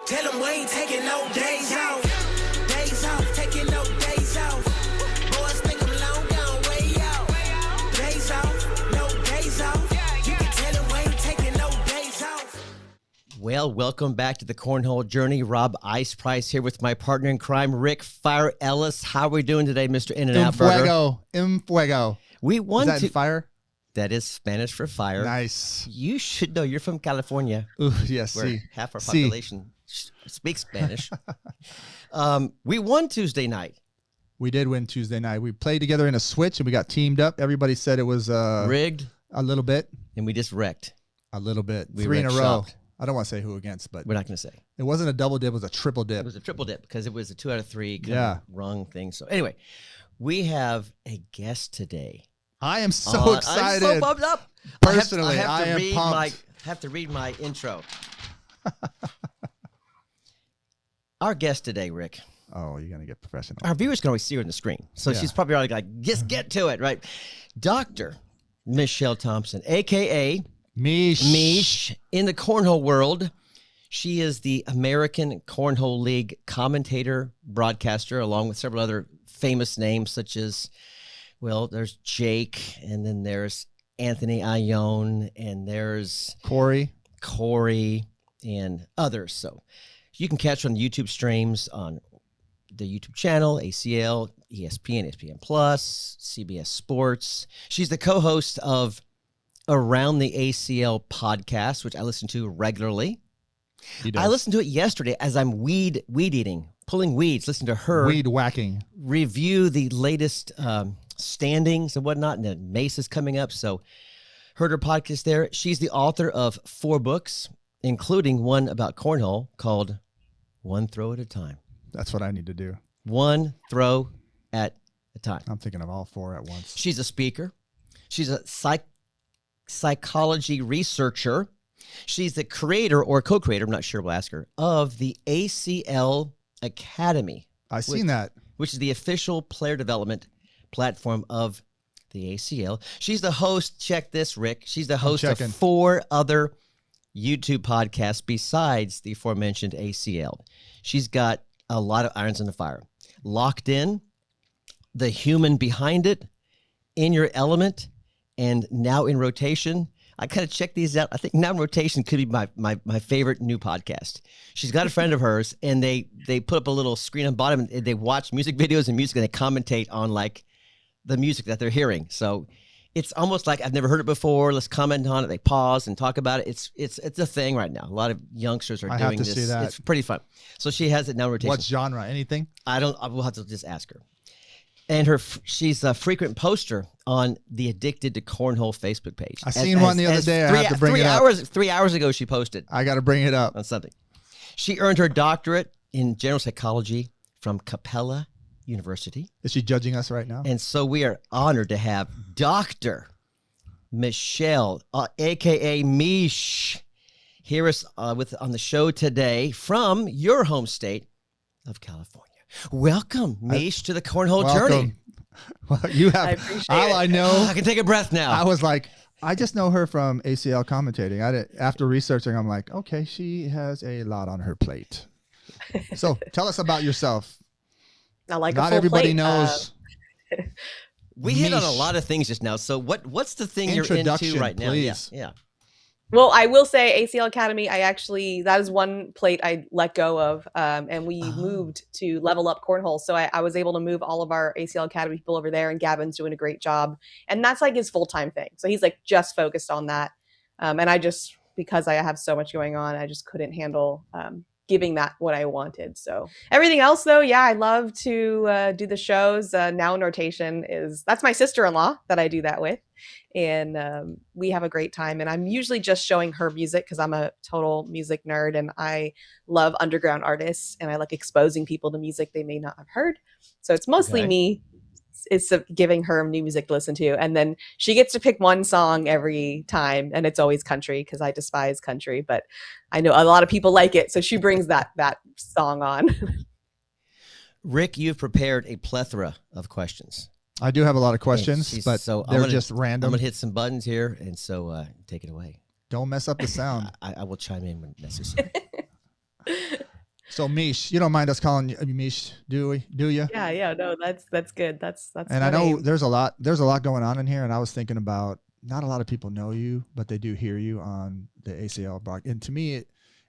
Tell them we ain't taking no days off. Days off, taking no days off. Boys think I'm long gone way out. Days off, no days off. You can tell them we ain't taking no days off. Well, welcome back to the Cornhole Journey. Rob Ice Price here with my partner in crime, Rick Fire Ellis. How are we doing today, Mr. In-N-Out Burger? En fuego. We want Is that in fire? That is Spanish for fire. Nice. You should know. You're from California. Ooh, yes, where half our population speaks Spanish. We won Tuesday night. We did win Tuesday night. We played together in a switch, and we got teamed up. Everybody said it was rigged. A little bit. And we just wrecked. A little bit. We 3 in a wrecked row. shop. I don't want to say who against, but we're not going to say. It wasn't a double dip. It was a triple dip. It was a triple dip because it was a 2 out of 3 kind Yeah. of wrong thing. So anyway, we have a guest today. I am so excited. I'm so pumped up. Personally, I am pumped. have to read my intro. Our guest today, Rick. Oh, you're going to get professional. Our viewers can always see her on the screen. So she's probably already like, just get to it, right? Dr. Michelle Thompson, a.k.a. Meesh in the cornhole world. She is the American Cornhole League commentator, broadcaster, along with several other famous names such as, well, there's Jake, and then there's Anthony Ione, and there's Corey, and others. So you can catch her on YouTube streams on the YouTube channel, ACL, ESPN, ESPN Plus, CBS Sports. She's the co-host of Around the ACL podcast, which I listen to regularly. I listened to it yesterday as I'm weed eating, pulling weeds, listen to her weed whacking, review the latest standings and whatnot, and the Mace is coming up. So heard her podcast there. She's the author of 4 books, including one about cornhole called One Throw at a Time. That's what I need to do. One throw at a time. I'm thinking of all 4 at once. She's a speaker. She's a psychology researcher. She's the creator or co-creator, I'm not sure, we'll ask her, of the ACL Academy. I've seen that. Which is the official player development platform of the ACL. She's the host, check this, Rick. She's the host of 4 other YouTube podcasts besides the aforementioned ACL. She's got a lot of irons in the fire. Locked In, The Human Behind It, In Your Element, and Now in Rotation. I kind of checked these out. I think Now in Rotation could be my favorite new podcast. She's got a friend of hers, and they put up a little screen on bottom, and they watch music videos and music, and they commentate on like the music that they're hearing. So it's almost like I've never heard it before. Let's comment on it. They pause and talk about it. It's a thing right now. A lot of youngsters are doing this. See that. It's pretty fun. So she has it Now in Rotation. What genre? Anything? We'll have to just ask her. And she's a frequent poster on the Addicted to Cornhole Facebook page. I seen one the other day. I have to bring it up. 3 hours ago, she posted. I got to bring it up on something. She earned her doctorate in general psychology from Capella University. Is she judging us right now? And so we are honored to have Dr. Michelle, a.k.a. Meesh, here on the show today from your home state of California. Welcome, Meesh, to the Cornhole Journey. Well, you have. I appreciate all it. I know. I can take a breath now. I was like, I just know her from ACL commentating. After researching, I'm like, okay, she has a lot on her plate. So tell us about yourself. I like Not a full everybody plate. knows. We hit on a lot of things just now. So what's the thing you're into right now? Please. Yeah. Well, I will say ACL Academy, that is one plate I let go of. And we moved to Level Up Cornhole. So I was able to move all of our ACL Academy people over there, and Gavin's doing a great job. And that's like his full-time thing. So he's like just focused on that. And I just, because I have so much going on, I just couldn't handle giving that what I wanted. So everything else though, yeah, I love to do the shows. Now in Rotation that's my sister-in-law that I do that with. And we have a great time. And I'm usually just showing her music because I'm a total music nerd and I love underground artists and I like exposing people to music they may not have heard. So it's mostly me. It's giving her new music to listen to. And then she gets to pick one song every time. And it's always country because I despise country. But I know a lot of people like it. So she brings that song on. Rick, you've prepared a plethora of questions. I do have a lot of questions, but they're just random. I'm going to hit some buttons here, and so take it away. Don't mess up the sound. I will chime in when necessary. So Meesh, you don't mind us calling you Meesh, do we? Do you? Yeah. No, that's good. That's And my I know name. there's a lot going on in here, and I was thinking about not a lot of people know you, but they do hear you on the ACL block. And to me,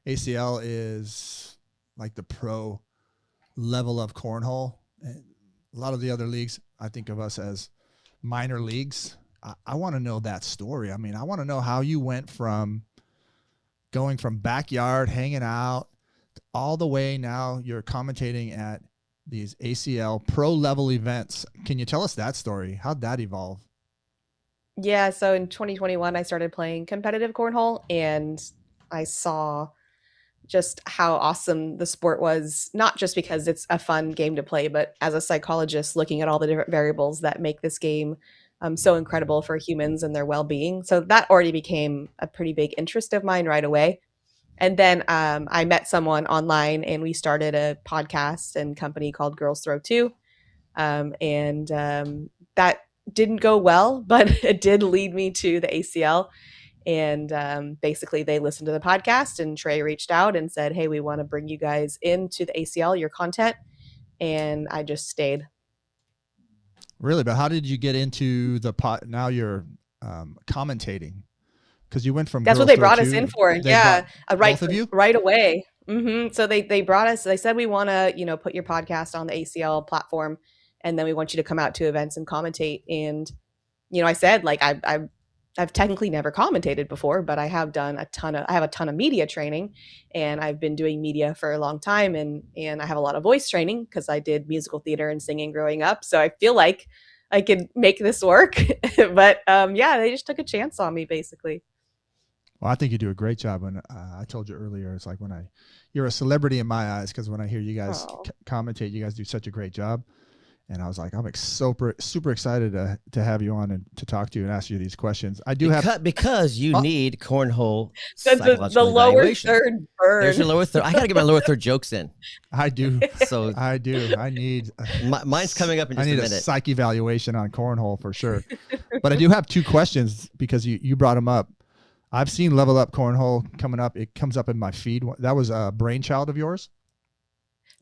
ACL is like the pro level of cornhole. And a lot of the other leagues, I think of us as minor leagues. I want to know that story. I mean, I want to know how you went from going from backyard, hanging out, all the way now you're commentating at these ACL pro level events. Can you tell us that story? How'd that evolve? Yeah, so in 2021, I started playing competitive cornhole, and I saw just how awesome the sport was, not just because it's a fun game to play, but as a psychologist, looking at all the different variables that make this game so incredible for humans and their well-being. So that already became a pretty big interest of mine right away. And then I met someone online, and we started a podcast and company called Girls Throw 2. That didn't go well, but it did lead me to the ACL. And basically, they listened to the podcast, and Trey reached out and said, "Hey, we want to bring you guys into the ACL, your content." And I just stayed. Really? But how did you get into the pot? Now you're commentating. Because you went from That's what Girls they brought Throw us 2, in for. they Yeah, brought right, both of you? right away. So they brought us. They said, we want to put your podcast on the ACL platform, and then we want you to come out to events and commentate. And I said, like, I've technically never commentated before, but I have done I have a ton of media training, and I've been doing media for a long time, and I have a lot of voice training because I did musical theater and singing growing up. So I feel like I could make this work. But yeah, they just took a chance on me, basically. Well, I think you do a great job. And I told you earlier, it's like you're a celebrity in my eyes, because when I hear you guys commentate, you guys do such a great job. And I was like, I'm super excited to have you on and to talk to you and ask you these questions. I do because you need cornhole The psychological lower evaluation. third burn. There's your lower third. I got to get my lower third jokes in. I do. So I do. I need. Mine's coming up in just I need a minute. a psych evaluation on cornhole for sure. But I do have two questions because you brought them up. I've seen Level Up Cornhole coming up. It comes up in my feed. That was a brainchild of yours?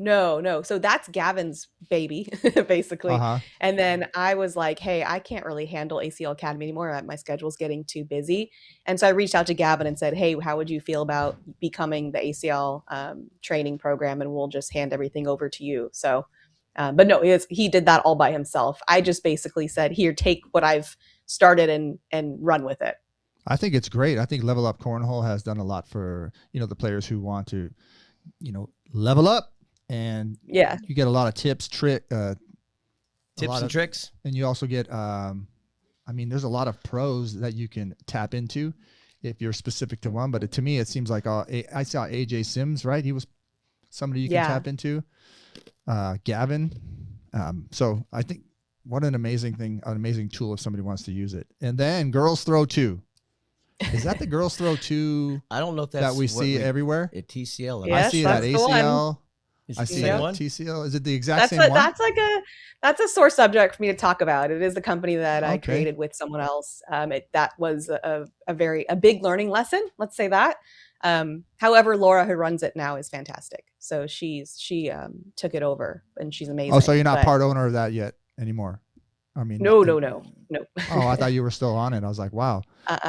No. So that's Gavin's baby, basically. Uh-huh. And then I was like, hey, I can't really handle ACL Academy anymore. My schedule's getting too busy. And so I reached out to Gavin and said, hey, how would you feel about becoming the ACL training program, and we'll just hand everything over to you. So, but no, he did that all by himself. I just basically said, here, take what I've started and run with it. I think it's great. I think Level Up Cornhole has done a lot for, the players who want to, level up, and yeah, you get a lot of tips and tricks. And you also get, there's a lot of pros that you can tap into if you're specific to one, but to me, it seems like, I saw AJ Sims, right? He was somebody you can tap into, Gavin. So I think what an amazing tool if somebody wants to use it. And then Girls Throw 2. Is that the Girls Throw 2? I don't know if that's that we see everywhere at TCL. Yes, I see it at ACL. Is I it see the it same at one? TCL. Is it the exact same one? That's a sore subject for me to talk about. It is the company that I Okay. created with someone else. That was a big learning lesson. Let's say that. However, Laura, who runs it now, is fantastic. So she took it over, and she's amazing. Oh, so you're not part owner of that yet anymore? No. Oh, I thought you were still on it. I was like, wow,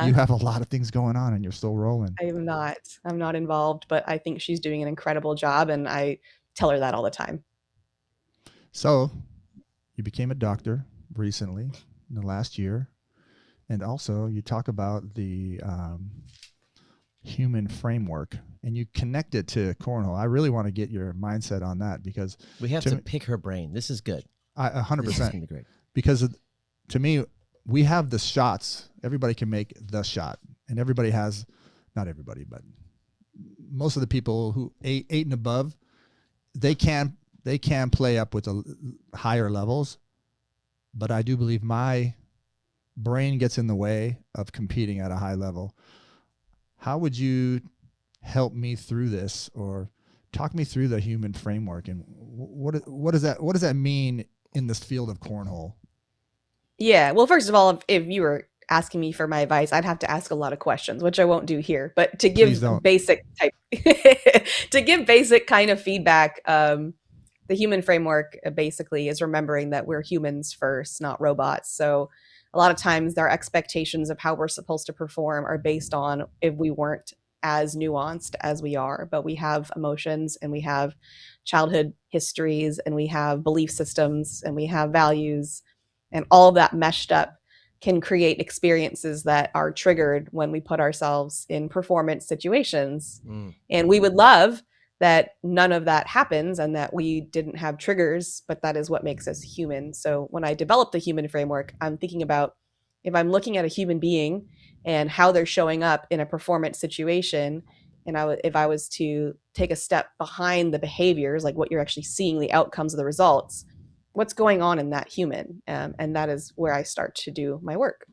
you have a lot of things going on and you're still rolling. I'm not involved, but I think she's doing an incredible job, and I tell her that all the time. So you became a doctor recently in the last year. And also you talk about the human framework, and you connect it to cornhole. I really want to get your mindset on that, because We have to pick her brain. This is good. 100%. This is gonna be great. Because to me, we have the shots. Everybody can make the shot, and everybody has, not everybody, but most of the people who eight and above, they can play up with the higher levels. But I do believe my brain gets in the way of competing at a high level. How would you help me through this, or talk me through the human framework, and what does that mean in this field of cornhole? Yeah. Well, first of all, if you were asking me for my advice, I'd have to ask a lot of questions, which I won't do here. But to Please give don't. basic type, to give basic kind of feedback, the human framework basically is remembering that we're humans first, not robots. So a lot of times their expectations of how we're supposed to perform are based on if we weren't as nuanced as we are, but we have emotions and we have childhood histories and we have belief systems and we have values, and all of that meshed up can create experiences that are triggered when we put ourselves in performance situations. And we would love that none of that happens and that we didn't have triggers, but that is what makes us human. So when I develop the human framework, I'm thinking about, if I'm looking at a human being and how they're showing up in a performance situation, and if I was to take a step behind the behaviors, like what you're actually seeing, the outcomes of the results, what's going on in that human? And that is where I start to do my work.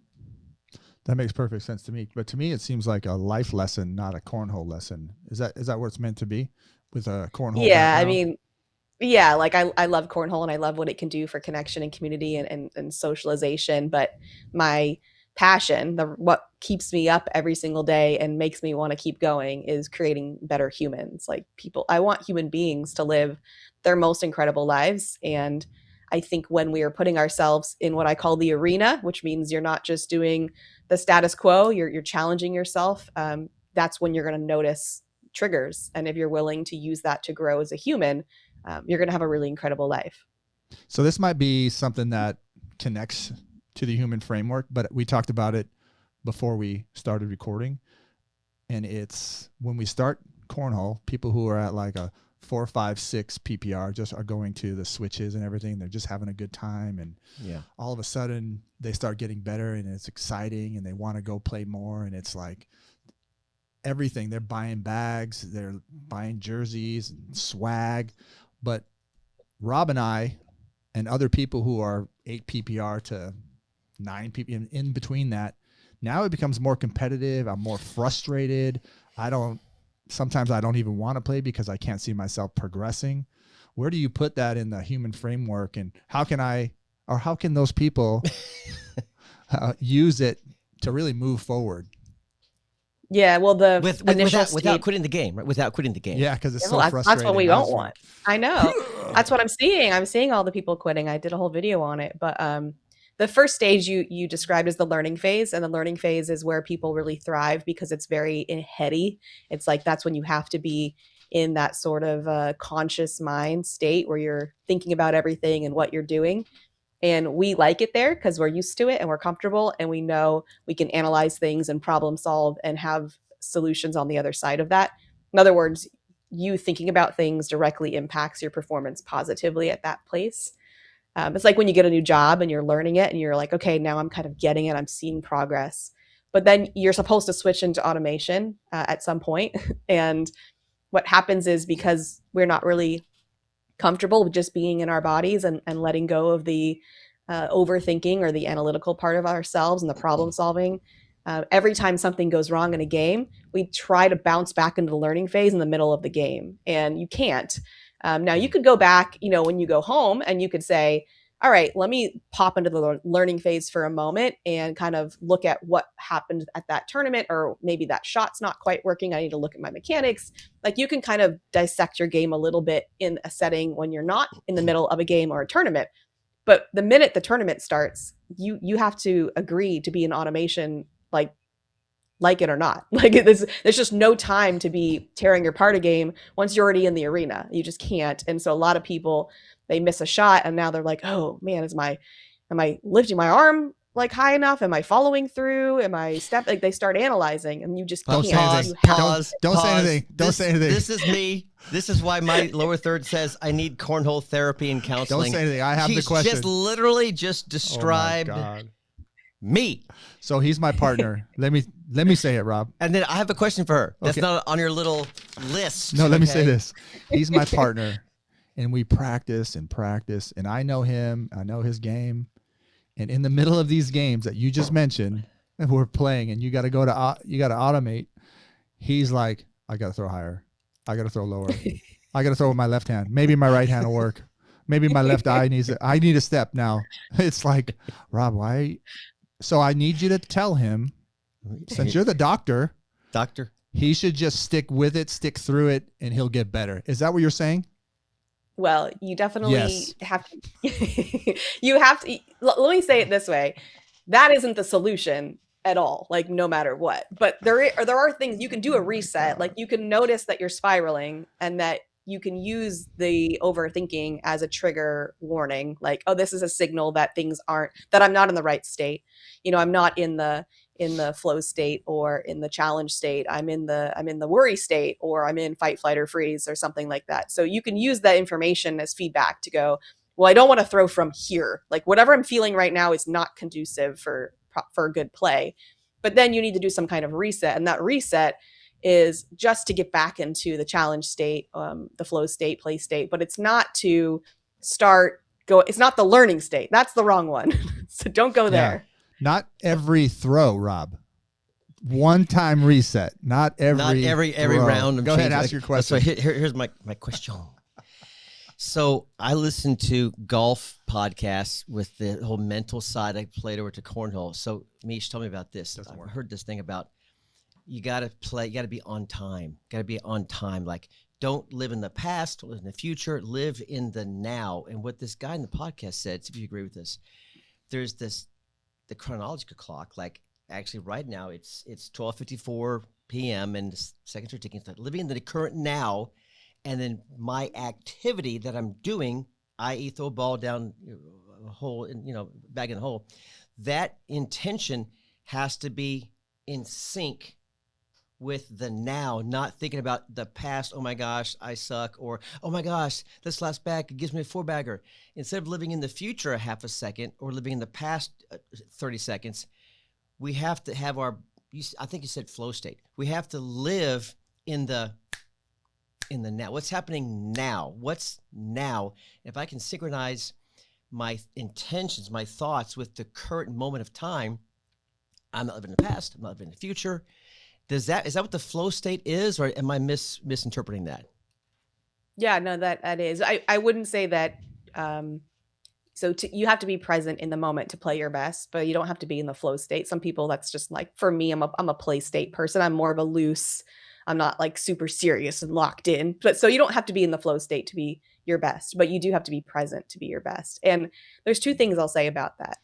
That makes perfect sense to me. But to me, it seems like a life lesson, not a cornhole lesson. Is that what it's meant to be with a cornhole? Yeah, background? I mean, yeah, like I love cornhole and I love what it can do for connection and community and socialization. But my passion, what keeps me up every single day and makes me want to keep going, is creating better humans. Like I want human beings to live their most incredible lives. And I think when we are putting ourselves in what I call the arena, which means you're not just doing the status quo, you're challenging yourself. That's when you're going to notice triggers. And if you're willing to use that to grow as a human, you're going to have a really incredible life. So this might be something that connects to the human framework, but we talked about it before we started recording. And it's when we start cornhole, people who are at like a 4, 5, 6 PPR just are going to the switches and everything. They're just having a good time. And all of a sudden they start getting better and it's exciting and they want to go play more. And it's like everything. They're buying bags, they're buying jerseys, swag. But Rob and I and other people who are 8 PPR to 9 PPR in between that, now it becomes more competitive. I'm more frustrated. Sometimes I don't even want to play because I can't see myself progressing. Where do you put that in the human framework, and how can those people use it to really move forward? Yeah, well, without quitting the game, right? Without quitting the game. Yeah, because it's frustrating. That's what we don't want. I know. That's what I'm seeing. I'm seeing all the people quitting. I did a whole video on it, but the first stage you described is the learning phase, and the learning phase is where people really thrive because it's very heady. It's like that's when you have to be in that sort of conscious mind state where you're thinking about everything and what you're doing. And we like it there because we're used to it and we're comfortable and we know we can analyze things and problem solve and have solutions on the other side of that. In other words, you thinking about things directly impacts your performance positively at that place. It's like when you get a new job and you're learning it and you're like, okay, now I'm kind of getting it. I'm seeing progress. But then you're supposed to switch into automation at some point. And what happens is, because we're not really comfortable with just being in our bodies and letting go of the overthinking or the analytical part of ourselves and the problem solving, every time something goes wrong in a game, we try to bounce back into the learning phase in the middle of the game. And you can't. Now you could go back, when you go home, and you could say, all right, let me pop into the learning phase for a moment and kind of look at what happened at that tournament, or maybe that shot's not quite working. I need to look at my mechanics. Like, you can kind of dissect your game a little bit in a setting when you're not in the middle of a game or a tournament. But the minute the tournament starts, you have to agree to be in automation, like it or not. Like, there's just no time to be tearing apart a game once you're already in the arena. You just can't. And so a lot of people, they miss a shot and now they're like, oh man, am I lifting my arm like high enough? Am I following through? Am I like, they start analyzing and you just can't. Don't say anything. Don't say anything. This is me. This is why my lower third says I need cornhole therapy and counseling. Don't say anything. I have the question. She's just literally just described me. So he's my partner. Let me say it, Rob. And then I have a question for her. That's Okay. not on your little list. No, let me say this. He's my partner, and we practice and practice, and I know him. I know his game. And in the middle of these games that you just mentioned, and we're playing, and you got to automate. He's like, I got to throw higher. I got to throw lower. I got to throw with my left hand. Maybe my right hand will work. Maybe my left eye I need a step now. It's like, Rob, why So I need you to tell him, since you're the doctor, he should just stick with it, stick through it, and he'll get better. Is that what you're saying? Well, you definitely Yes. have to, you have to, let me say it this way. That isn't the solution at all, like no matter what. But there are things you can do a reset. Like you can notice that you're spiraling and that you can use the overthinking as a trigger warning. Like, oh, this is a signal that that I'm not in the right state. You know, I'm not in the flow state or in the challenge state. I'm in the worry state, or I'm in fight, flight, or freeze or something like that. So you can use that information as feedback to go, well, I don't want to throw from here. Like whatever I'm feeling right now is not conducive for good play. But then you need to do some kind of reset. And that reset is just to get back into the challenge state, the flow state, play state. But it's not to it's not the learning state. That's the wrong one. So don't go there. Not every throw, Rob. One time reset. Not every round. Go ahead, ask your question. So here's my question. So I listen to golf podcasts with the whole mental side. I played over to Cornhole. So Meesh, tell me about this. I heard this thing about you got to play. You got to be on time. Got to be on time. Like don't live in the past, don't live in the future. Live in the now. And what this guy in the podcast said, see if you agree with this. There's the chronological clock. Like actually, right now it's 12:54 p.m. and the seconds are ticking. It's like living in the current now. And then my activity that I'm doing, i.e. throw a ball down a hole, bag in the hole, that intention has to be in sync with the now, not thinking about the past, oh my gosh, I suck, or oh my gosh, this last bag gives me a 4-bagger. Instead of living in the future a half a second or living in the past 30 seconds, we have to have I think you said flow state. We have to live in the now. What's happening now? What's now? If I can synchronize my intentions, my thoughts with the current moment of time, I'm not living in the past, I'm not living in the future. Is that what the flow state is, or am I misinterpreting that? Yeah, no, that is. I wouldn't say that. You have to be present in the moment to play your best, but you don't have to be in the flow state. Some people, that's just like, for me, I'm a play state person. I'm more of a loose. I'm not like super serious and locked in. But so you don't have to be in the flow state to be your best, but you do have to be present to be your best. And there's two things I'll say about that.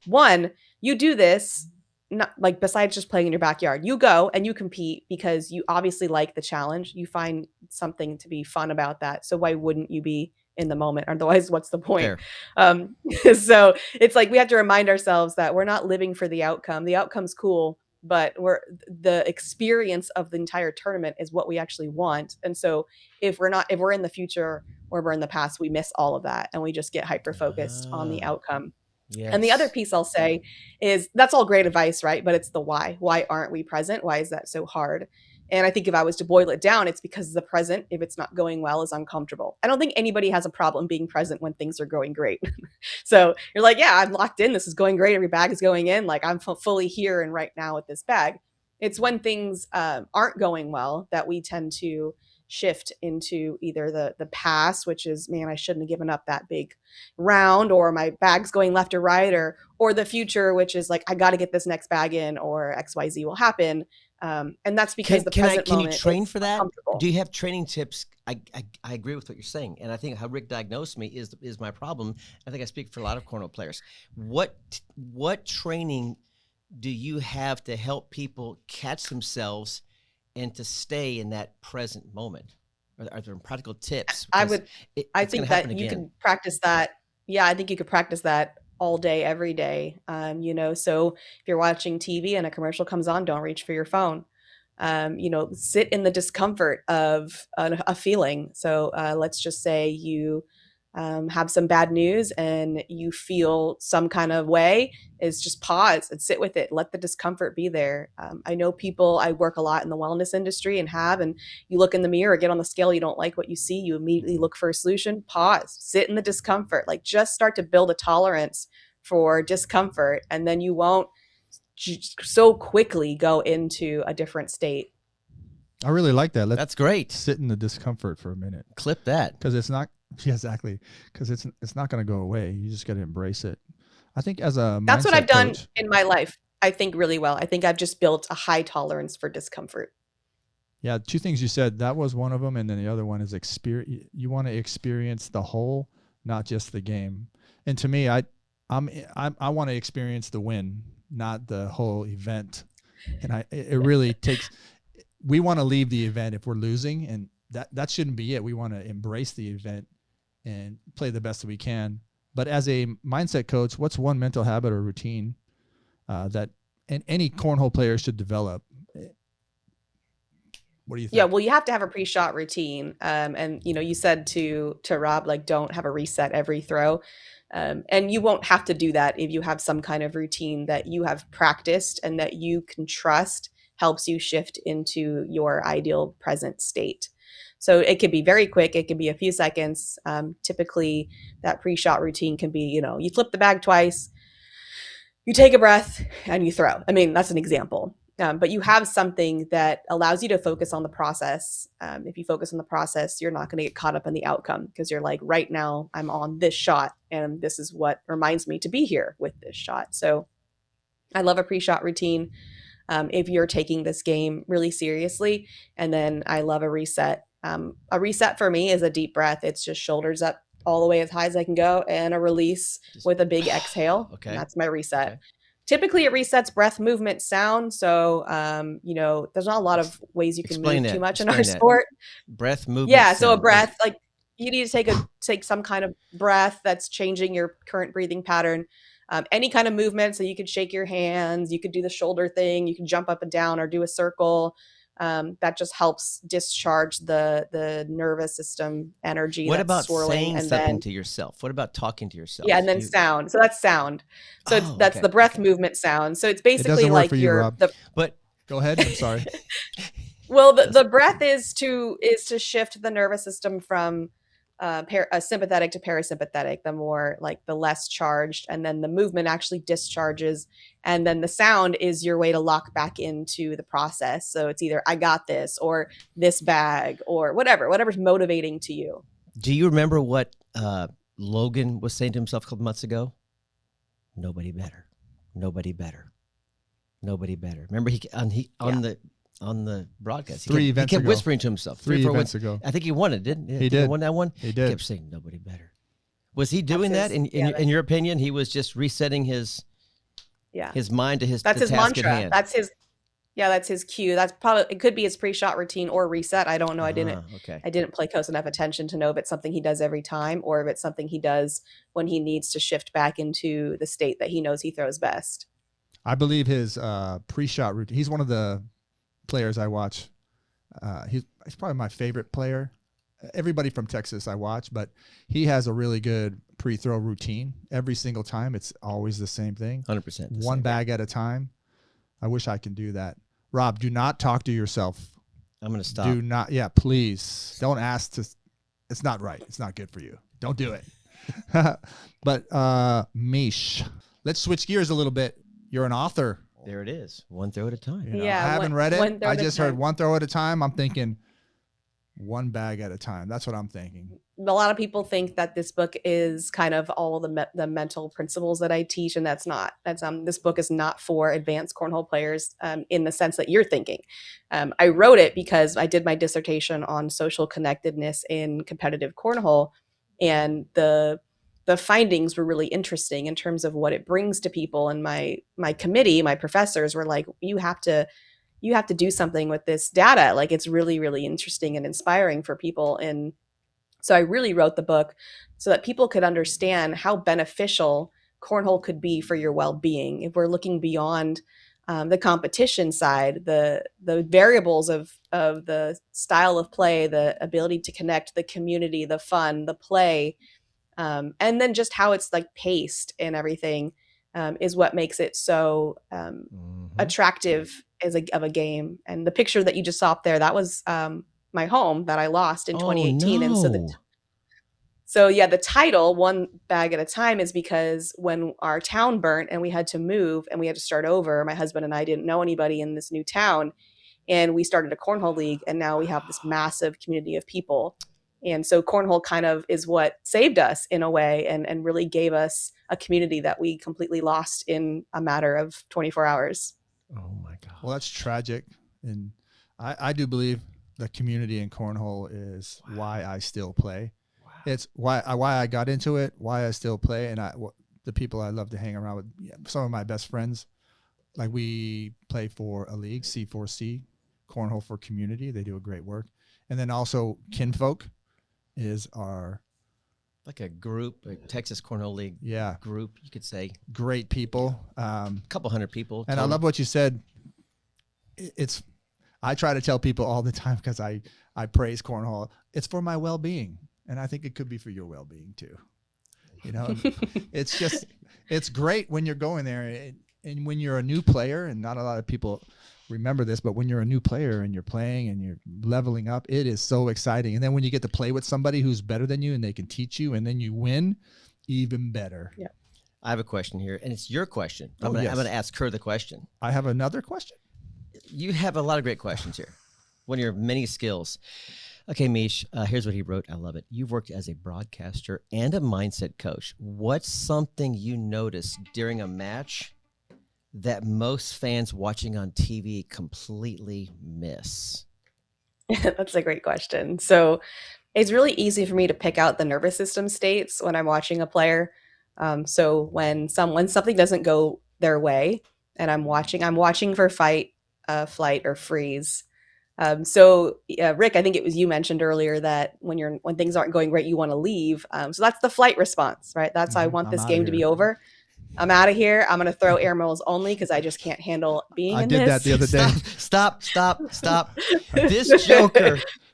One, you do this not like besides just playing in your backyard. You go and you compete because you obviously like the challenge. You find something to be fun about that. So why wouldn't you be in the moment? Otherwise, what's the point? So it's like we have to remind ourselves that we're not living for the outcome. The outcome's cool, but the experience of the entire tournament is what we actually want. And so if we're in the future or we're in the past, we miss all of that and we just get hyper focused on the outcome. Yes. And the other piece I'll say is that's all great advice, right? But it's the why. Why aren't we present? Why is that so hard? And I think if I was to boil it down, it's because the present, if it's not going well, is uncomfortable. I don't think anybody has a problem being present when things are going great. So you're like, yeah, I'm locked in. This is going great. Every bag is going in. Like I'm fully here and right now with this bag. It's when things aren't going well that we tend to shift into either the past, which is, man, I shouldn't have given up that big round, or my bag's going left or right, or the future, which is like, I got to get this next bag in, or XYZ will happen. And that's because can you train for that? Do you have training tips? I agree with what you're saying. And I think how Rick diagnosed me is my problem. I think I speak for a lot of cornhole players. What training do you have to help people catch themselves and to stay in that present moment? Are there practical tips? I think that you can practice that. Yeah, I think you could practice that all day, every day. So if you're watching TV and a commercial comes on, don't reach for your phone. Sit in the discomfort of a feeling. So let's just say you have some bad news and you feel some kind of way, is just pause and sit with it. Let the discomfort be there. I know I work a lot in the wellness industry and you look in the mirror, get on the scale, you don't like what you see, you immediately look for a solution, pause, sit in the discomfort, like just start to build a tolerance for discomfort. And then you won't so quickly go into a different state. I really like that. That's great. Sit in the discomfort for a minute. Clip that. Because it's not, yeah, exactly. Because it's not going to go away. You just got to embrace it. I think as a That's what mindset I've done coach, in my life. I think really well. I think I've just built a high tolerance for discomfort. yeah, two things you said. That was one of them, and then the other one is experience. You want to experience the whole, not just the game. And to me, I want to experience the win, not the whole event. And it really takes. We want to leave the event if we're losing, and that shouldn't be it. We want to embrace the event and play the best that we can. But as a mindset coach, what's one mental habit or routine that any cornhole player should develop? What do you think? Yeah, well, you have to have a pre-shot routine. And you said to Rob, like, don't have a reset every throw. And you won't have to do that if you have some kind of routine that you have practiced and that you can trust helps you shift into your ideal present state. So it could be very quick. It could be a few seconds. Typically, that pre-shot routine can be, you flip the bag twice, you take a breath, and you throw. I mean, that's an example. But you have something that allows you to focus on the process. If you focus on the process, you're not going to get caught up in the outcome because you're like, right now, I'm on this shot, and this is what reminds me to be here with this shot. So I love a pre-shot routine if you're taking this game really seriously. And then I love a reset. A reset for me is a deep breath. It's just shoulders up all the way as high as I can go and a release with a big exhale. Okay. And that's my reset. Okay. Typically it resets breath, movement, sound. So, there's not a lot of ways you can move too much in our sport. Breath, movement. Yeah. So a sound. breath, like you need to take some kind of breath that's changing your current breathing pattern. Any kind of movement. So you could shake your hands, you could do the shoulder thing, you can jump up and down or do a circle. That just helps discharge the nervous system energy. What that's about swirling, saying and something then, to yourself? What about talking to yourself? yeah, and then sound. So that's sound. So that's okay, the breath okay. movement sound. So it's It basically doesn't work like for you, Rob. But Go ahead. I'm sorry. well, the breath is to shift the nervous system from sympathetic to parasympathetic, the more like the less charged, and then the movement actually discharges, and then the sound is your way to lock back into the process. So it's either I got this or this bag or whatever's motivating to you. do you remember what Logan was saying to himself a couple months ago? Nobody better. Nobody better. Nobody better. Remember on the broadcast. Three He events kept ago. whispering to himself. Three 4 events wins. ago. I think he won it, didn't he? He did. He won that one? He did. Kept saying nobody better. Was he doing That's that? his- In your opinion, he was just resetting his mind to That's his task at mantra. hand. That's his cue. That's probably, it could be his pre-shot routine or reset. I don't know. I Okay. didn't play close enough attention to know if it's something he does every time or if it's something he does when he needs to shift back into the state that he knows he throws best. I believe his pre-shot routine. He's one of the players I watch. He's probably my favorite player. Everybody from Texas I watch, but he has a really good pre-throw routine. Every single time, it's always the same thing. 100%. One bag at a time. I wish I can do that. Rob, do not talk to yourself. I'm going to stop. Do not. Yeah, please. Don't ask to. It's not right. It's not good for you. Don't do it. But Meesh, let's switch gears a little bit. You're an author. There it is. One throw at a time. You know, Yeah, I haven't read it. one throw I at a just heard time. one throw at a time. I'm thinking one bag at a time. That's what I'm thinking. A lot of people think that this book is kind of all the mental principles that I teach, and that's not. This book is not for advanced cornhole players in the sense that you're thinking. I wrote it because I did my dissertation on social connectedness in competitive cornhole, and the findings were really interesting in terms of what it brings to people. And my committee, my professors were like, you have to do something with this data. Like, it's really, really interesting and inspiring for people. And so I really wrote the book so that people could understand how beneficial cornhole could be for your well-being. If we're looking beyond the competition side, the variables of the style of play, the ability to connect, the community, the fun, the play, and then just how it's like paced and everything is what makes it so attractive of a game. And the picture that you just saw up there, that was my home that I lost in 2018. No. And so the title One Bag at a Time is because when our town burnt and we had to move and we had to start over, my husband and I didn't know anybody in this new town, and we started a cornhole league, and now we have this massive community of people. And so cornhole kind of is what saved us in a way, and really gave us a community that we completely lost in a matter of 24 hours. Oh my God. Well, that's tragic. And I do believe the community in cornhole is why I still play. Wow. It's why I got into it, why I still play. And the people I love to hang around with, some of my best friends, like we play for a league, C4C, Cornhole for Community. They do a great work. And then also Kinfolk is our, like a group, a Texas Cornhole League group, you could say. Great people. A couple hundred people. And I love what you said. I try to tell people all the time, because I praise cornhole. It's for my well-being. And I think it could be for your well-being too. You know, it's great when you're going there, and when you're a new player, and not a lot of people remember this, but when you're a new player and you're playing and you're leveling up, it is so exciting. And then when you get to play with somebody who's better than you and they can teach you, and then you win, even better. Yeah. I have a question here, and it's your question. I'm going to ask her the question. I have another question. You have a lot of great questions here. One of your many skills. Okay, Meesh, here's what he wrote. I love it. You've worked as a broadcaster and a mindset coach. What's something you noticed during a match that most fans watching on TV completely miss? That's a great question. So it's really easy for me to pick out the nervous system states when I'm watching a player. So when something doesn't go their way and I'm watching for fight, flight, or freeze. Rick, I think it was you mentioned earlier that when things aren't going great, you want to leave. So that's the flight response, right? That's I want this game to be over. I'm out of here. I'm going to throw air missiles only because I just can't handle being in this. I did that the other day. Stop.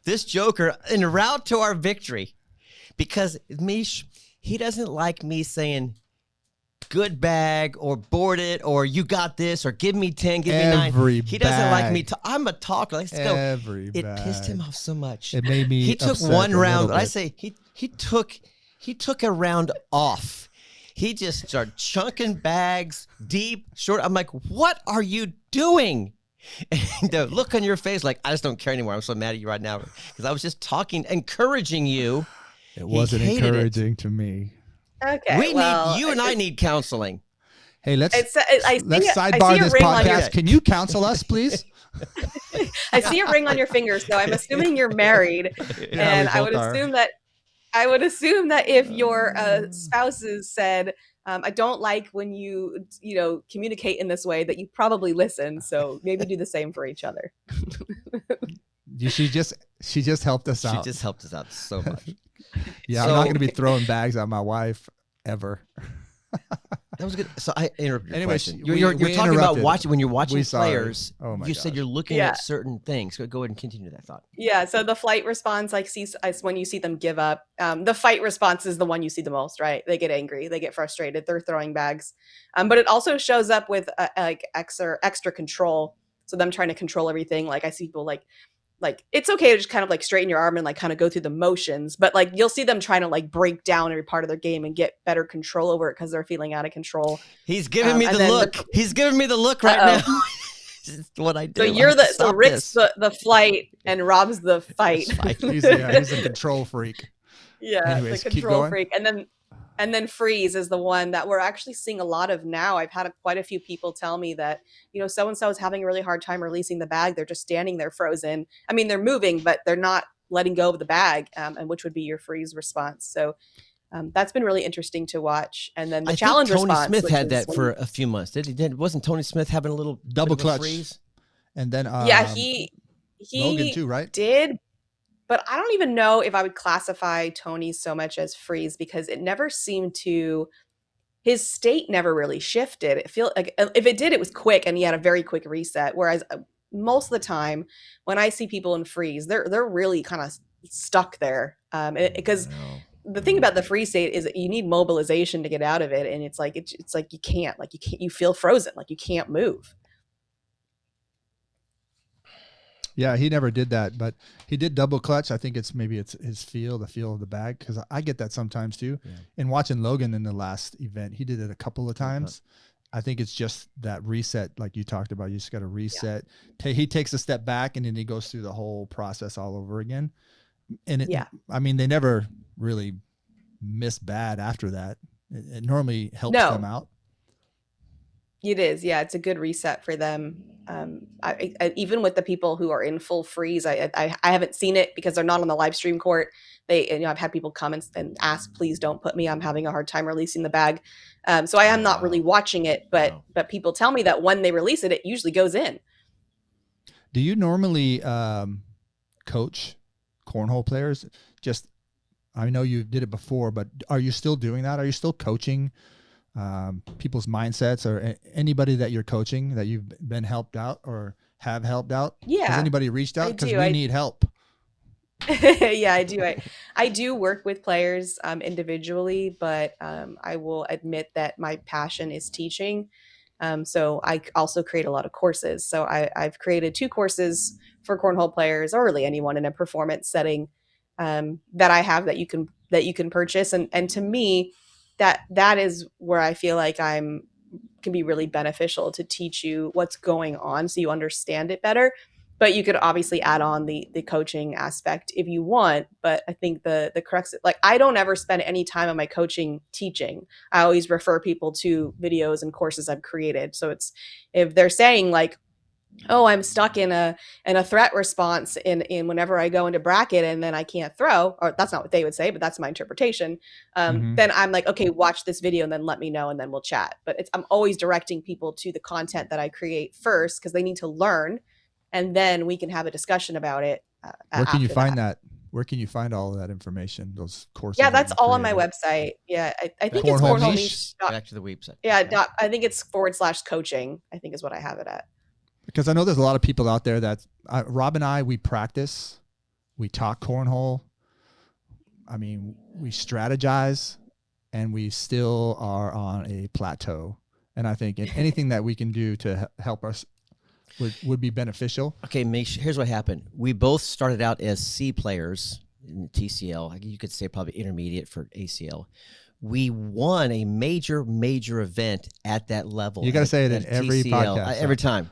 This Joker en route to our victory, because Meesh, he doesn't like me saying good bag or board it or you got this or give me 10, give me 9. He doesn't like me. I'm a talker. Let's go. It pissed him off so much. It made me. He took one round. I say he took a round off. He just started chunking bags deep, short. I'm like, what are you doing? And the look on your face, like, I just don't care anymore. I'm so mad at you right now because I was just talking, encouraging you. It wasn't encouraging to me. Okay, you and I need counseling. Hey, let's sidebar this podcast. Can you counsel us, please? I see a ring on your finger, so I'm assuming you're married, and I would assume that if your spouses said, I don't like when you communicate in this way, that you probably listen. So maybe do the same for each other. She just helped us out. She just helped us out so much. Yeah, I'm not going to be throwing bags at my wife ever. That was good. So I interrupted. Anyway, you're talking about when you're watching players. Oh my you gosh. said you're looking at certain things. Go ahead and continue that thought. Yeah. So the flight response, when you see them give up. The fight response is the one you see the most, right? They get angry, they get frustrated, they're throwing bags. But it also shows up with like extra control. So them trying to control everything. Like I see people like it's okay to just kind of like straighten your arm and like kind of go through the motions, but like you'll see them trying to like break down every part of their game and get better control over it because they're feeling out of control. He's giving me the look. He's giving me the look right now. It's what I do. So you're Rick's the flight and Rob's the fight. He's a control freak. Yeah, anyways, the control freak. And then freeze is the one that we're actually seeing a lot of now. I've had quite a few people tell me that, so-and-so is having a really hard time releasing the bag. They're just standing there frozen. I mean, they're moving, but they're not letting go of the bag, and which would be your freeze response. So that's been really interesting to watch. And then the challenge response. Tony Smith had that for a few months. Wasn't Tony Smith having a little double clutch freeze? And then he Logan too, right? Did. But I don't even know if I would classify Tony so much as freeze because it never seemed to, his state never really shifted. It feel like if it did, it was quick and he had a very quick reset. Whereas most of the time when I see people in freeze, they're really kind of stuck there. Because the thing about the freeze state is that you need mobilization to get out of it. And it's like you can't, you feel frozen, like you can't move. Yeah, he never did that, but he did double clutch. I think it's his feel of the bag, because I get that sometimes too. Yeah. And watching Logan in the last event, he did it a couple of times. I think it's just that reset, like you talked about. You just got to reset. Yeah. He takes a step back and then he goes through the whole process all over again. And Yeah. I mean, they never really miss bad after that. It normally helps No. them out. It is, yeah. It's a good reset for them. Even with the people who are in full freeze, I haven't seen it because they're not on the live stream court. I've had people come and ask, please don't put me. I'm having a hard time releasing the bag. So I am not really watching it, but people tell me that when they release it, it usually goes in. Do you normally coach cornhole players? I know you did it before, but are you still doing that? Are you still coaching people's mindsets, or anybody that you're coaching that you've been helped out or have helped out? Yeah. Has anybody reached out? Because we need help. Yeah, I do. I do work with players individually, but I will admit that my passion is teaching. So I also create a lot of courses. So I've created 2 courses for cornhole players, or really anyone in a performance setting, that I have that you can purchase. And to me, that is where I feel like can be really beneficial to teach you what's going on so you understand it better. But you could obviously add on the coaching aspect if you want. But I think the crux, like, I don't ever spend any time on my coaching teaching. I always refer people to videos and courses I've created. So it's, if they're saying like, oh, I'm stuck in a threat response in whenever I go into bracket and then I can't throw, or that's not what they would say, but that's my interpretation. Then I'm like, okay, watch this video and then let me know, and then we'll chat. But I'm always directing people to the content that I create first, because they need to learn, and then we can have a discussion about it. Where can you find that? Where can you find all of that information? Those courses? Yeah, that's all on my website. Yeah, I think it's Cornhole Meesh. Back to the website. Yeah, I think it's /coaching, I think is what I have it at. Because I know there's a lot of people out there that Rob and I, we practice, we talk cornhole. I mean, we strategize, and we still are on a plateau. And I think anything that we can do to help us would be beneficial. Okay, Meesh, here's what happened. We both started out as C players in TCL. You could say probably intermediate for ACL. We won a major event at that level. You got to say it in every TCL, podcast. Every time.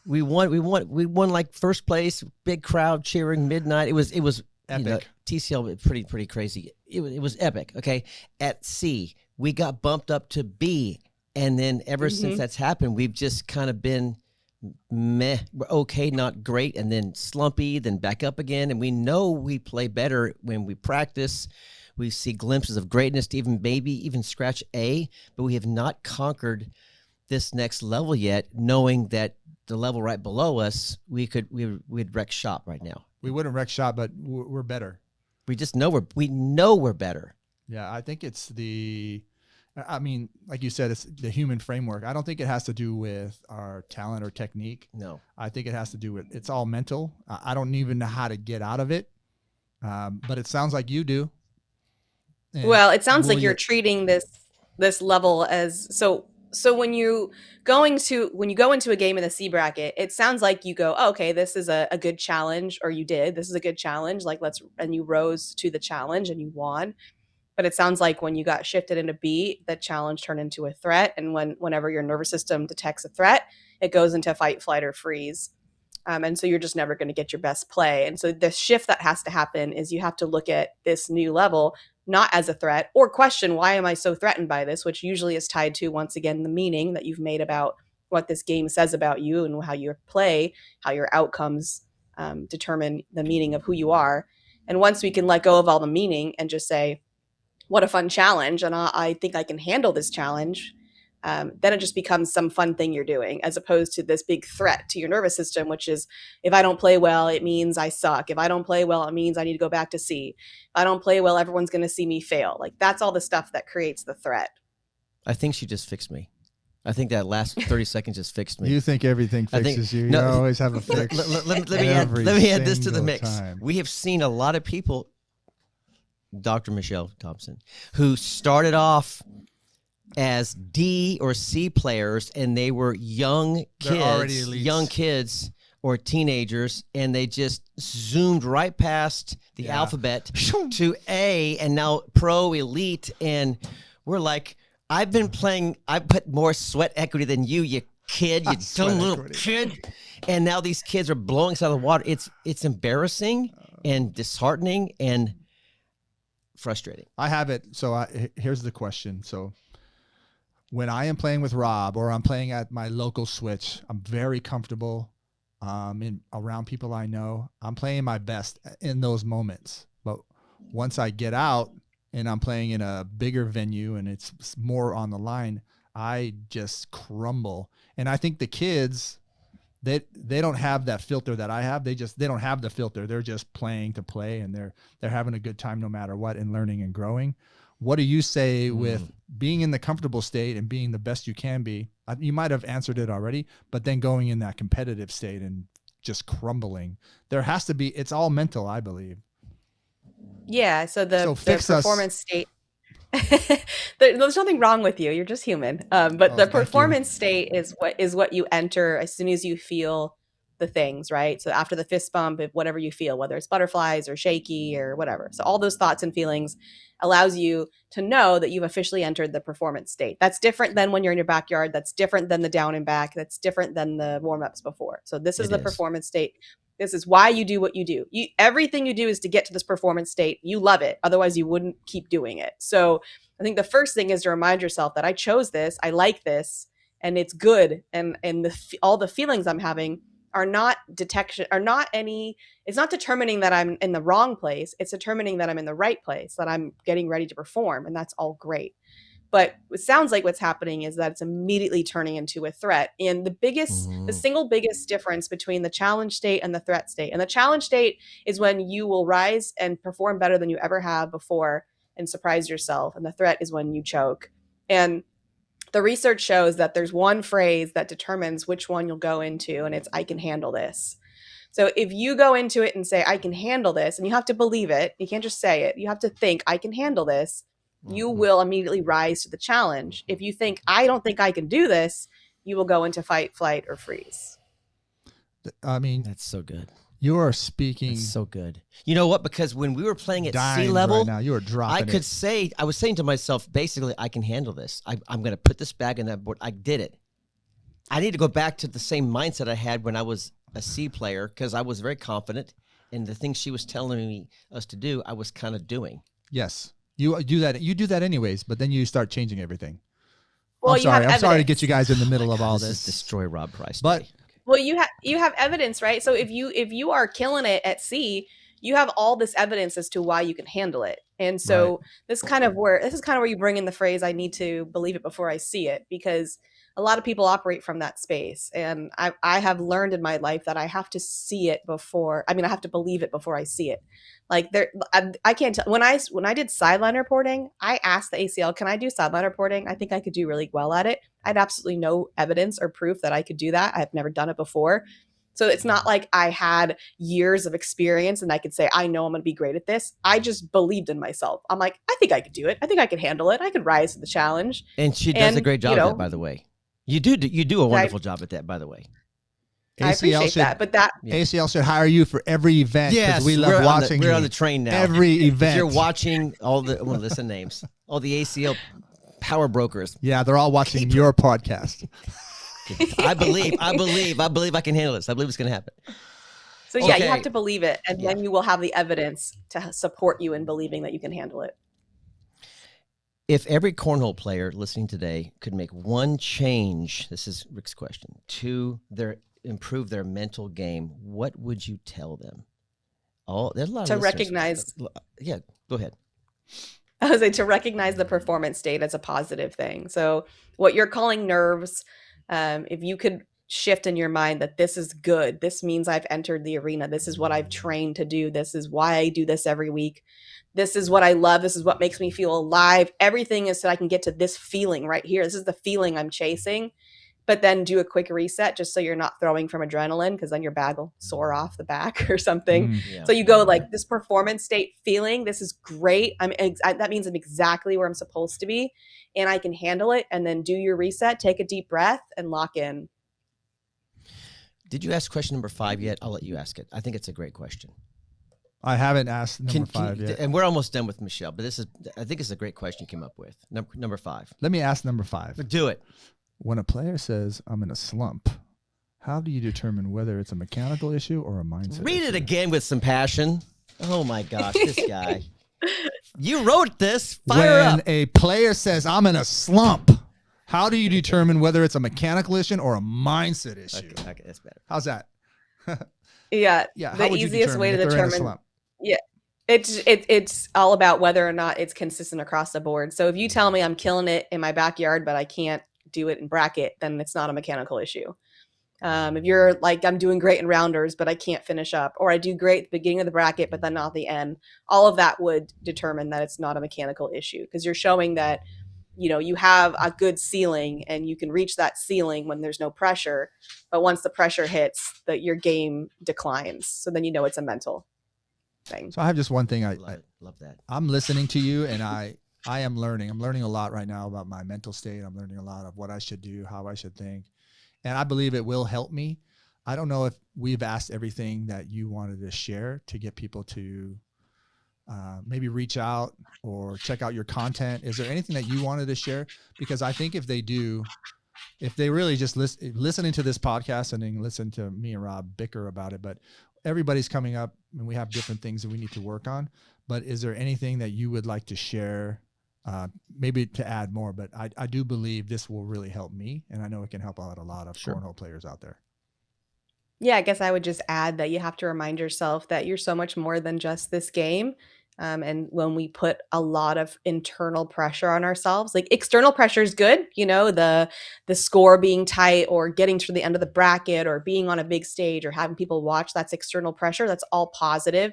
We won like first place, big crowd cheering, midnight. It was epic. TCL pretty crazy. It was epic. Okay. At C, we got bumped up to B. And then ever since that's happened, we've just kind of been meh, okay, not great, and then slumpy, then back up again. And we know we play better when we practice. We see glimpses of greatness to even scratch A, but we have not conquered this next level yet, knowing that the level right below us, we'd wreck shop right now. We wouldn't wreck shop, but we're better. We just know we're better. Yeah, I think like you said, it's the human framework. I don't think it has to do with our talent or technique. No. I think it has to do with, it's all mental. I don't even know how to get out of it. But it sounds like you do. And well, it sounds like you're treating this level as so when you go into a game in the C bracket, it sounds like you go, oh, okay, this is a good challenge, or this is a good challenge, and you rose to the challenge and you won. But it sounds like when you got shifted into B, the challenge turned into a threat. And whenever your nervous system detects a threat, it goes into fight, flight, or freeze. And so you're just never going to get your best play. And so the shift that has to happen is you have to look at this new level not as a threat, or question, why am I so threatened by this? Which usually is tied to, once again, the meaning that you've made about what this game says about you and how you play, how your outcomes determine the meaning of who you are. And once we can let go of all the meaning and just say, what a fun challenge, and I think I can handle this challenge, then it just becomes some fun thing you're doing, as opposed to this big threat to your nervous system, which is, if I don't play well, it means I suck. If I don't play well, it means I need to go back to C. If I don't play well, everyone's going to see me fail. Like, that's all the stuff that creates the threat. I think she just fixed me. I think that last 30 seconds just fixed me. You think everything fixes you. You always have a fix. Let me add this to the mix. Time. We have seen a lot of people, Dr. Michelle Thompson, who started off as D or C players, and they were young kids or teenagers, and they just zoomed right past the alphabet to A, and now pro, elite, and we're like, I put more sweat equity than you kid, you dumb little kid. And now these kids are blowing us out of the water. It's embarrassing, and disheartening and frustrating. I have it. So here's the question. So when I am playing with Rob or I'm playing at my local Switch, I'm very comfortable around people I know. I'm playing my best in those moments. But once I get out and I'm playing in a bigger venue and it's more on the line, I just crumble. And I think the kids, they don't have that filter that I have. They don't have the filter. They're just playing to play, and they're having a good time no matter what, and learning and growing. What do you say with being in the comfortable state and being the best you can be? You might have answered it already, but then going in that competitive state and just crumbling. There has to be, it's all mental, I believe. Yeah. So the performance state, there's nothing wrong with you. You're just human. But the performance state is what you enter as soon as you feel the things, right? So after the fist bump, whatever you feel, whether it's butterflies or shaky or whatever. So all those thoughts and feelings allows you to know that you've officially entered the performance state. That's different than when you're in your backyard. That's different than the down and back. That's different than the warm-ups before. So this is the performance state. This is why you do what you do. Everything you do is to get to this performance state. You love it. Otherwise, you wouldn't keep doing it. So I think the first thing is to remind yourself that I chose this, I like this, and it's good. And all the feelings I'm having are not it's not determining that I'm in the wrong place. It's determining that I'm in the right place, that I'm getting ready to perform. And that's all great. But it sounds like what's happening is that it's immediately turning into a threat. And the single biggest difference between the challenge state and the threat state. And the challenge state is when you will rise and perform better than you ever have before and surprise yourself. And the threat is when you choke. And the research shows that there's one phrase that determines which one you'll go into, and it's, I can handle this. So if you go into it and say, I can handle this, and you have to believe it, you can't just say it, you have to think, I can handle this, you will immediately rise to the challenge. If you think, I don't think I can do this, you will go into fight, flight, or freeze. I mean, that's so good. You are speaking. That's so good. You know what? Because when we were playing at sea level, right now, you were dropping I was saying to myself, basically, I can handle this. I'm going to put this bag in that board. I did it. I need to go back to the same mindset I had when I was a C player, because I was very confident, and the things she was telling us to do, I was kind of doing. Yes, you do that. You do that anyways, but then you start changing everything. Well, I'm sorry to get you guys in the middle of all this. Destroy Rob Price. But well, you have evidence, right? So if you are killing it at sea, you have all this evidence as to why you can handle it. And so this is kind of where you bring in the phrase, I need to believe it before I see it, because a lot of people operate from that space. And I have learned in my life that I have to see it I have to believe it before I see it. Like I can't tell. When I did sideline reporting, I asked the ACL, can I do sideline reporting? I think I could do really well at it. I had absolutely no evidence or proof that I could do that. I've never done it before. So it's not like I had years of experience and I could say, I know I'm going to be great at this. I just believed in myself. I'm like, I think I could do it. I think I could handle it. I could rise to the challenge. And she does a great job at that, by the way. You do a wonderful job at that, by the way. I appreciate that, but ACL should hire you for every event. Yes, we love watching. We're on the train now. Every event. If you're watching listen names, all the ACL power brokers. Yeah, they're all watching your podcast. I believe I can handle this. I believe it's going to happen. So yeah, you have to believe it, and then you will have the evidence to support you in believing that you can handle it. If every cornhole player listening today could make one change, this is Rick's question, to improve their mental game, what would you tell them? There's a lot to of recognize. Yeah, go ahead. I was like, to recognize the performance state as a positive thing. So what you're calling nerves, if you could shift in your mind that this is good, this means I've entered the arena, this is what I've trained to do, this is why I do this every week, this is what I love, this is what makes me feel alive, everything is so I can get to this feeling right here, this is the feeling I'm chasing. But then do a quick reset just so you're not throwing from adrenaline, because then your bag will soar off the back or something. So you go like, this performance state feeling, this is great, that means I'm exactly where I'm supposed to be and I can handle it. And then do your reset, take a deep breath, and lock in. Did you ask question number 5 yet? I'll let you ask it. I think it's a great question. I haven't asked number 5 yet. And we're almost done with Michelle, but I think it's a great question you came up with. Number 5. Let me ask number 5. Do it. When a player says, I'm in a slump, how do you determine whether it's a mechanical issue or a mindset Read issue? it again with some passion. Oh my gosh, this guy. You wrote this. Fire When up. a player says, I'm in a slump, how do you determine whether it's a mechanical issue or a mindset issue? Okay, that's better. How's that? Yeah. Yeah. How The would you easiest way to if they're in a determine. slump? Yeah. It's all about whether or not it's consistent across the board. So if you tell me I'm killing it in my backyard, but I can't do it in bracket, then it's not a mechanical issue. If you're like, I'm doing great in rounders, but I can't finish up, or I do great at the beginning of the bracket, but then not the end, all of that would determine that it's not a mechanical issue, because you're showing that, you have a good ceiling and you can reach that ceiling when there's no pressure. But once the pressure hits, that your game declines. So then it's a mental thing. So I have just one thing. Love that. I'm listening to you, and I am learning. I'm learning a lot right now about my mental state. I'm learning a lot of what I should do, how I should think. And I believe it will help me. I don't know if we've asked everything that you wanted to share to get people to maybe reach out or check out your content. Is there anything that you wanted to share? Because I think if they do, if they really just listening to this podcast and then listen to me and Rob bicker about it, but everybody's coming up and we have different things that we need to work on. But is there anything that you would like to share? Maybe to add more, but I do believe this will really help me, and I know it can help out a lot of cornhole players out there. Yeah, I guess I would just add that you have to remind yourself that you're so much more than just this game. And when we put a lot of internal pressure on ourselves, like external pressure is good, the score being tight or getting to the end of the bracket or being on a big stage or having people watch, that's external pressure. That's all positive.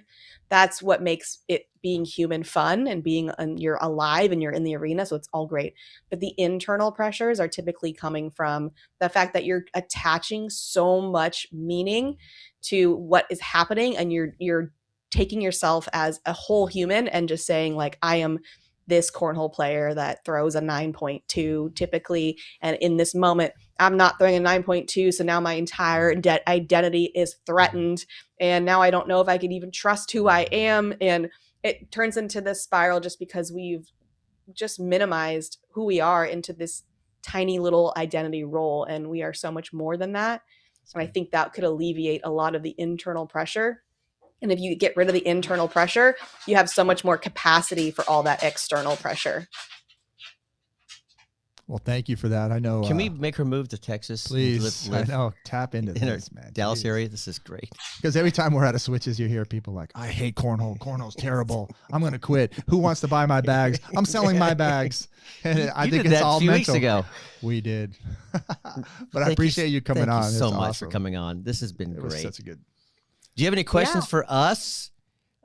That's what makes it being human fun and you're alive and you're in the arena. So it's all great. But the internal pressures are typically coming from the fact that you're attaching so much meaning to what is happening, and you're taking yourself as a whole human and just saying like, I am this cornhole player that throws a 9.2 typically. And in this moment, I'm not throwing a 9.2. So now my entire identity is threatened. And now I don't know if I can even trust who I am. And it turns into this spiral just because we've just minimized who we are into this tiny little identity role. And we are so much more than that. And I think that could alleviate a lot of the internal pressure. And if you get rid of the internal pressure, you have so much more capacity for all that external pressure. Well, thank you for that. I know. Can we make her move to Texas? Please. Live I know. Tap into in this, man. Dallas Jeez. area. This is great. Because every time we're at a switches, you hear people like, I hate cornhole. Cornhole's terrible. I'm going to quit. Who wants to buy my bags? I'm selling my bags. And I think did it's that all a few mental. weeks ago. We did. But I appreciate you coming on. Thank you so It's much awesome. for coming on. This has been It was great. such a good. Do you have any questions for us?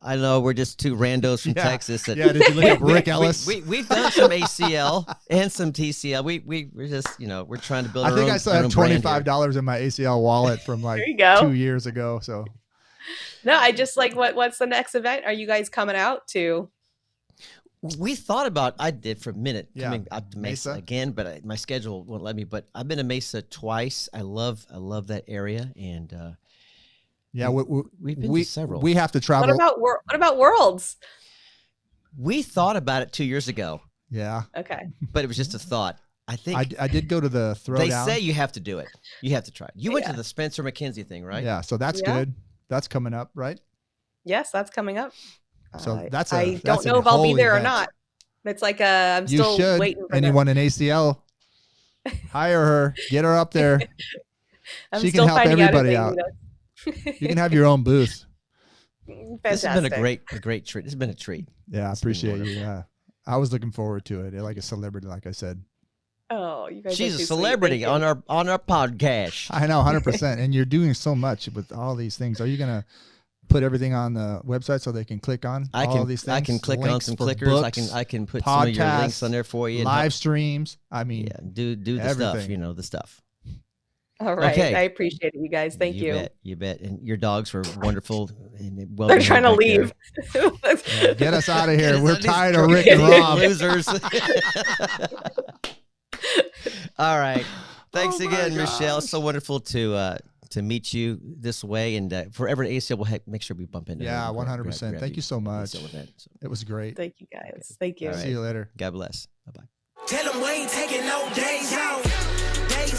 I know we're just two randos from Texas. Yeah, did you look up Rick Ellis? We've done some ACL and some TCL. We're just, we're trying to build I our think own, I still our have own brand here. $25 in my ACL wallet from like There you go. 2 years ago. So No, I just like, what's the next event? Are you guys coming out to? We thought about, I did for a minute, Yeah. coming out to Mesa, Mesa. again, but my schedule won't let me. But I've been to Mesa twice. I love that area, and yeah, we've been to several. We have to travel. What about Worlds? We thought about it 2 years ago, Yeah, Okay. but it was just a thought. I think I did go to the they throwdown. say you have to do it. You have to try it. You went to Yeah. the Spencer McKenzie thing, right? Yeah, so that's Yeah. good. That's coming up, right? Yes, that's coming up. So I that's don't a know if I'll be whole there or event. not. It's like I'm You still should. waiting for Anyone in ACL, hire her, get her up there. I'm she can still help finding everybody out. out. You can have your own booth. Fantastic. This has been a great treat. This has been a treat. Yeah, I It's been appreciate you. wonderful. Yeah, I was looking forward to it. Like a celebrity, like I said. Oh, you guys. She's are a too sweet. celebrity Thank you. on our podcast. I know, 100%. And you're doing so much with all these things. Are you gonna put everything on the website so they can click on all these things? I can click on Links some for clickers. books, I can put some of your links podcasts, on there for you. and live streams. I mean, yeah, do the stuff. everything. The stuff. All right. Okay. I appreciate it, you guys. Thank you. You bet. And your dogs were wonderful. And well They're trying to leave. yeah, get us out of here. Get us We're out of these tired of Rick and drunk Rob. losers. All right. Thanks Oh my again, Michelle. gosh. So wonderful to meet you this way. And forever ACL, we'll make sure we bump into. Yeah, her and 100%. grab Thank you so at the much. ACL event. So, It was great. Thank you, guys. Thank you. All right. See you later. God bless. Bye bye. Tell them we ain't taking no days off. Days